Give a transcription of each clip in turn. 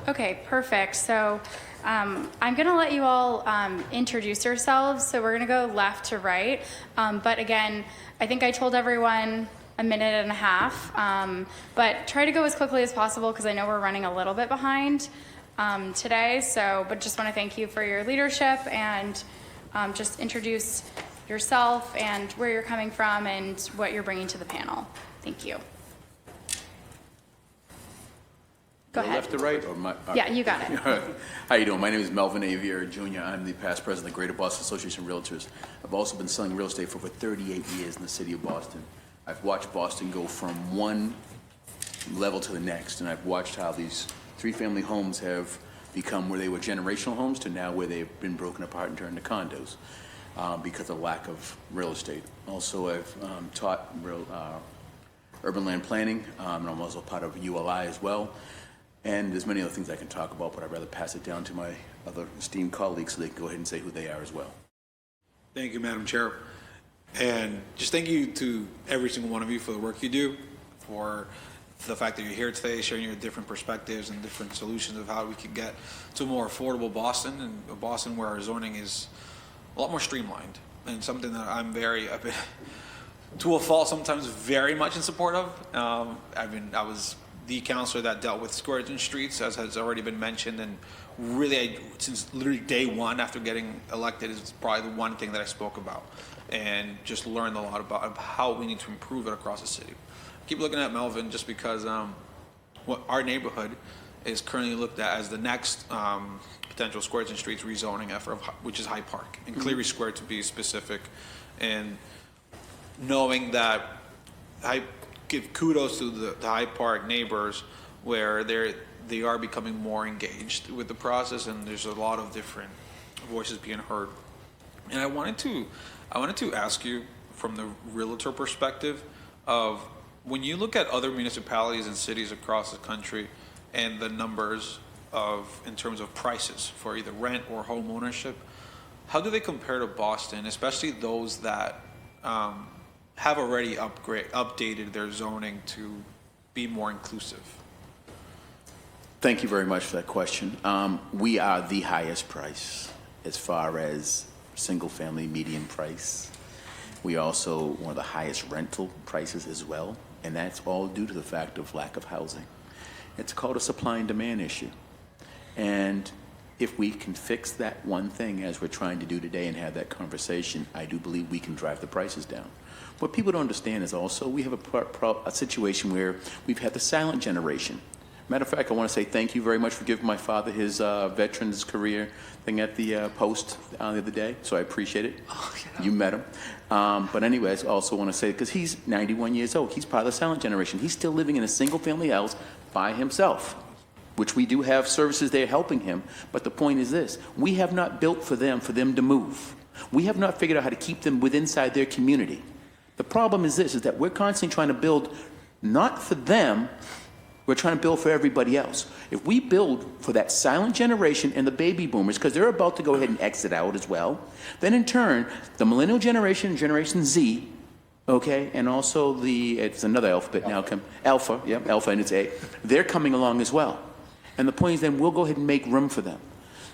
Okay, perfect. So I'm going to let you all introduce yourselves. So we're going to go left to right. But again, I think I told everyone a minute and a half, but try to go as quickly as possible because I know we're running a little bit behind today. So, but just want to thank you for your leadership and just introduce yourself and where you're coming from and what you're bringing to the panel. Thank you. Go ahead. Left to right? Or Yeah, you got it. How you doing? My name is Melvin Vieira, Jr. I'm the past president of the Greater Boston Association of Realtors. I've also been selling real estate for over 38 years in the city of Boston. I've watched Boston go from one level to the next, and I've watched how these three-family homes have become where they were generational homes to now where they've been broken apart and turned to condos because of lack of real estate. Also, I've taught urban land planning, and I'm also part of ULI as well. And there's many other things I can talk about, but I'd rather pass it down to my other esteemed colleagues so they can go ahead and say who they are as well. Thank you, Madam Chair. And just thank you to every single one of you for the work you do, for the fact that you're here today, sharing your different perspectives and different solutions of how we could get to a more affordable Boston, and a Boston where our zoning is a lot more streamlined, and something that I'm to a fault, sometimes very much in support of. I was the counselor that dealt with squares and streets, as has already been mentioned, and really, since literally day one after getting elected, is probably the one thing that I spoke about, and just learned a lot about how we need to improve it across the city. I keep looking at Melvin just because what our neighborhood is currently looked at as the next potential squares and streets rezoning effort, which is Hyde Park, and Cleary Square to be specific, and knowing that I give kudos to the Hyde Park neighbors where they are becoming more engaged with the process, and there's a lot of different voices being heard. And I wanted to ask you from the realtor perspective of when you look at other municipalities and cities across the country and the numbers in terms of prices for either rent or home ownership, how do they compare to Boston, especially those that have already updated their zoning to be more inclusive? Thank you very much for that question. We are the highest price as far as single-family median price. We also one of the highest rental prices as well, and that's all due to the fact of lack of housing. It's called a supply and demand issue. And if we can fix that one thing as we're trying to do today and have that conversation, I do believe we can drive the prices down. What people don't understand is also we have a situation where we've had the silent generation. Matter of fact, I want to say thank you very much for giving my father his veterans career thing at the Post the other day, so I appreciate it. Oh, yeah. You met him. But anyways, I also want to say, because he's 91 years old, he's part of the silent generation. He's still living in a single-family house by himself, which we do have services there helping him. But the point is this: we have not built for them to move. We have not figured out how to keep them inside their community. The problem is this, is that we're constantly trying to build not for them, we're trying to build for everybody else. If we build for that silent generation and the baby boomers, because they're about to go ahead and exit out as well, then in turn, the millennial generation, Generation Z, okay, and also it's another alphabet now, Alpha, yep, Alpha and it's A, they're coming along as well. And the point is then we'll go ahead and make room for them.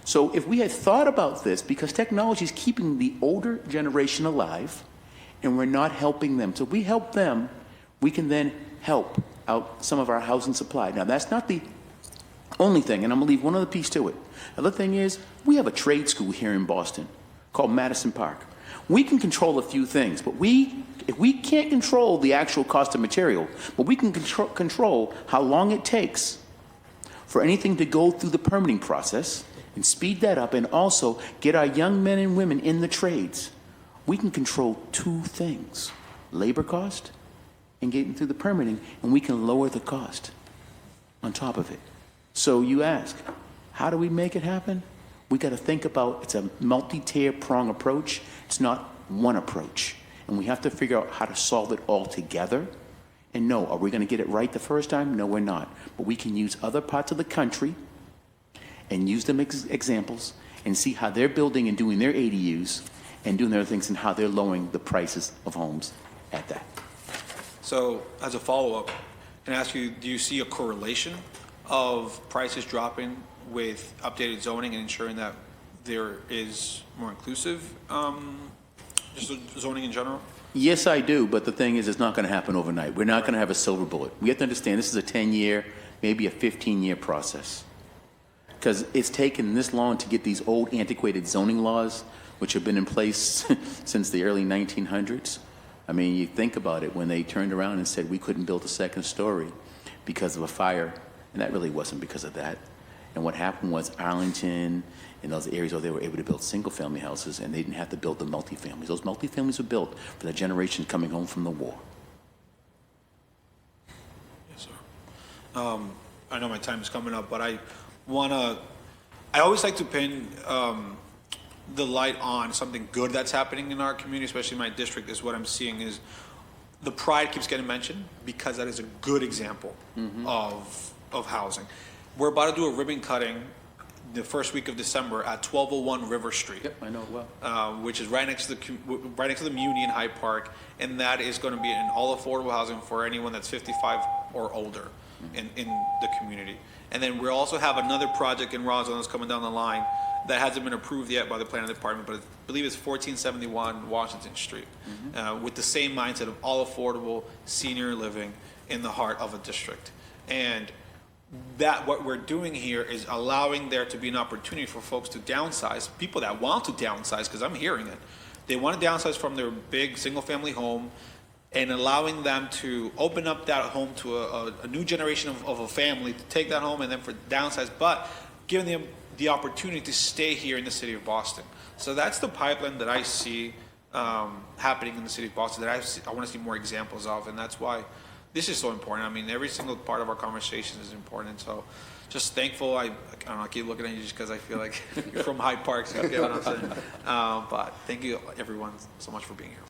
So if we had thought about this, because technology is keeping the older generation alive, and we're not helping them. So if we help them, we can then help out some of our housing supply. Now, that's not the only thing, and I'm going to leave one other piece to it. The other thing is, we have a trade school here in Boston called Madison Park. We can control a few things, but if we can't control the actual cost of material, but we can control how long it takes for anything to go through the permitting process and speed that up, and also get our young men and women in the trades. We can control two things: labor cost and getting through the permitting, and we can lower the cost on top of it. So you ask, how do we make it happen? We got to think about, it's a multi-tier prong approach. It's not one approach. And we have to figure out how to solve it all together. And no, are we going to get it right the first time? No, we're not. But we can use other parts of the country and use them as examples and see how they're building and doing their ADUs and doing their things and how they're lowering the prices of homes at that. So as a follow-up, can I ask you, do you see a correlation of prices dropping with updated zoning and ensuring that there is more inclusive, just zoning in general? Yes, I do, but the thing is, it's not going to happen overnight. We're not going to have a silver bullet. We have to understand this is a 10-year, maybe a 15-year process. Because it's taken this long to get these old antiquated zoning laws, which have been in place since the early 1900s. I mean, you think about it, when they turned around and said we couldn't build a second story because of a fire, and that really wasn't because of that. And what happened was Arlington and those areas where they were able to build single-family houses, and they didn't have to build the multifamilies. Those multifamilies were built for the generation coming home from the war. Yes, sir. I know my time is coming up, but I always like to pin the light on something good that's happening in our community, especially my district. Is what I'm seeing is the Pride keeps getting mentioned because that is a good example of housing. We're about to do a ribbon cutting the first week of December at 1201 River Street. Yep, I know it well. Which is right next to the Muni in Hyde Park, and that is going to be an all affordable housing for anyone that's 55 or older in the community. And then we also have another project in Roswell that's coming down the line that hasn't been approved yet by the planning department, but I believe it's 1471 Washington Street, with the same mindset of all affordable senior living in the heart of a district. And that what we're doing here is allowing there to be an opportunity for folks to downsize, people that want to downsize, because I'm hearing it. They want to downsize from their big single-family home, and allowing them to open up that home to a new generation of a family to take that home and then for downsize, but giving them the opportunity to stay here in the city of Boston. So that's the pipeline that I see happening in the city of Boston that I want to see more examples of, and that's why this is so important. I mean, every single part of our conversation is important. So just thankful. I don't know, I keep looking at you just because I feel like you're from Hyde Park, so you get what I'm saying. But thank you, everyone, so much for being here.